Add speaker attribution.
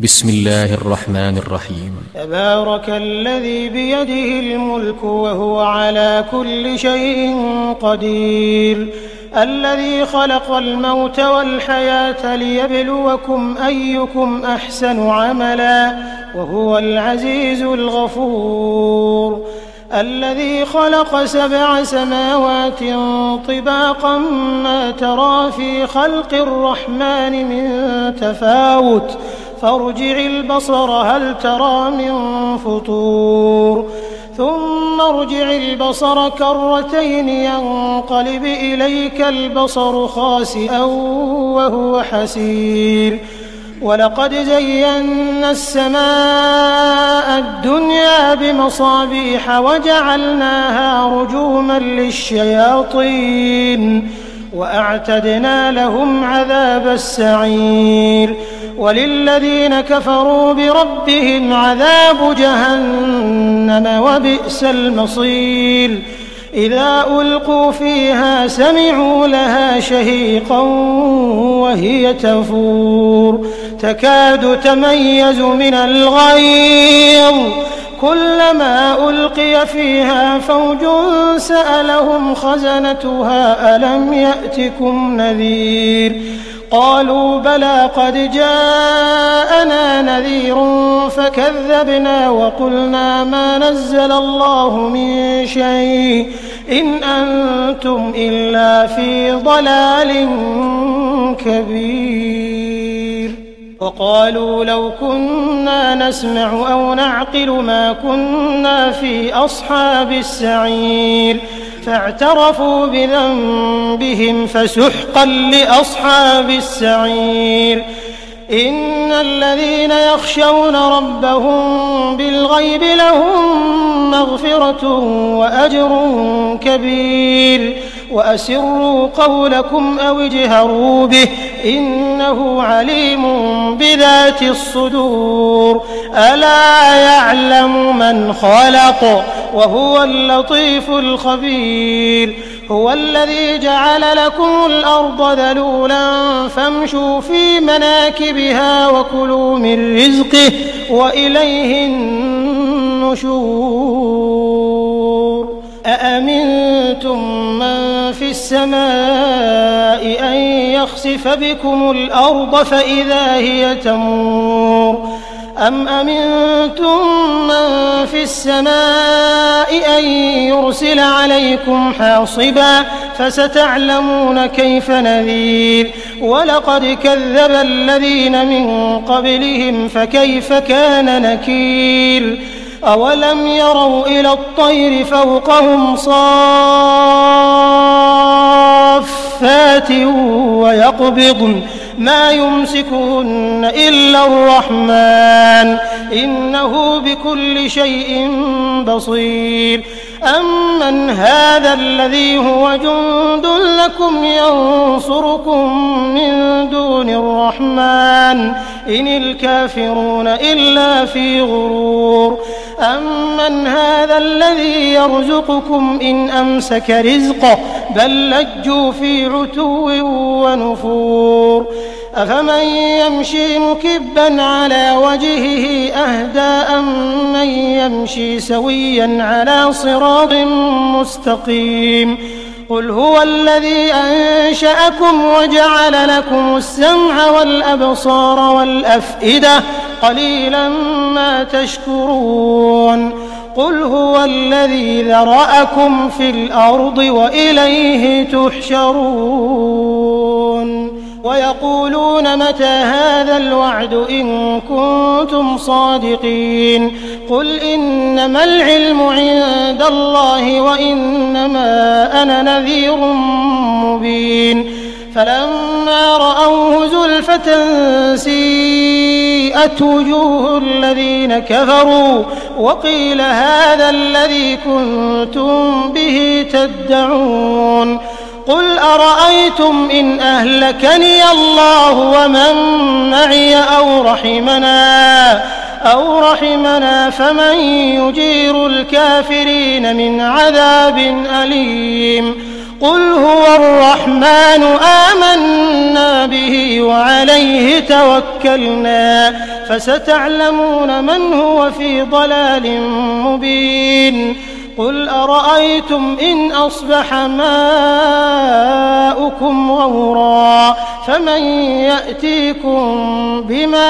Speaker 1: بسم الله الرحمن الرحيم.
Speaker 2: تبارك الذي بيده الملك وهو على كل شيء قدير، الذي خلق الموت والحياة ليبلوكم أيكم أحسن عملا وهو العزيز الغفور، الذي خلق 7 سماوات طباقا ما ترى في خلق الرحمن من تفاوت فارجع البصر هل ترى من فطور ثم ارجع البصر كرتين ينقلب إليك البصر خاسئا وهو حسير، ولقد زينا السماء الدنيا بمصابيح وجعلناها رجوما للشياطين وأعتدنا لهم عذاب السعير، وللذين كفروا بربهم عذاب جهنم وبئس المصير، إذا ألقوا فيها سمعوا لها شهيقا وهي تفور تكاد تميز من الغيظ، كلما ألقي فيها فوج سألهم خزنتها ألم يأتكم نذير، قالوا بلى قد جاءنا نذير فكذبنا وقلنا ما نزل الله من شيء إن أنتم إلا في ضلال كبير، وقالوا لو كنا نسمع أو نعقل ما كنا في أصحاب السعير، فاعترفوا بذنبهم فسحقا لأصحاب السعير، إن الذين يخشون ربهم بالغيب لهم مغفرة وأجر كبير، وأسروا قولكم أو اجهروا به إنه عليم بذات الصدور، ألا يعلم من خلق وهو اللطيف الخبير، هو الذي جعل لكم الأرض ذلولا فامشوا في مناكبها وكلوا من رزقه وإليه النشور، أأمنتم من في السماء أن يخسف بكم الأرض فإذا هي تمور، أم أمنتم من في السماء أن يرسل عليكم حاصبا فستعلمون كيف نذير، ولقد كذب الذين من قبلهم فكيف كان نكير، أولم يروا إلى الطير فوقهم صافات ويقبضن ما يمسكهن إلا الرحمن إنه بكل شيء بصير، أمن هذا الذي هو جند لكم ينصركم من دون الرحمن إن الكافرون إلا في غرور، أمن هذا الذي يرزقكم إن أمسك رزقه بل لجوا في عتو ونفور، أفمن يمشي مكبا على وجهه أهدى أم من يمشي سويا على صراط مستقيم، قل هو الذي أنشأكم وجعل لكم السمع والأبصار والأفئدة قليلا ما تشكرون، قل هو الذي ذرأكم في الأرض وإليه تحشرون، ويقولون متى هذا الوعد إن كنتم صادقين، قل إنما العلم عند الله وإنما أنا نذير مبين، فلما رأوه زلفة سيئت وجوه الذين كفروا وقيل هذا الذي كنتم به تدعون، قل أرأيتم إن أهلكني الله ومن معي أو رحمنا فمن يجير الكافرين من عذاب أليم، قل هو الرحمن آمنا به وعليه توكلنا فستعلمون من هو في ضلال مبين قل أرأيتم إن أصبح ماؤكم غورا فمن يأتيكم بماء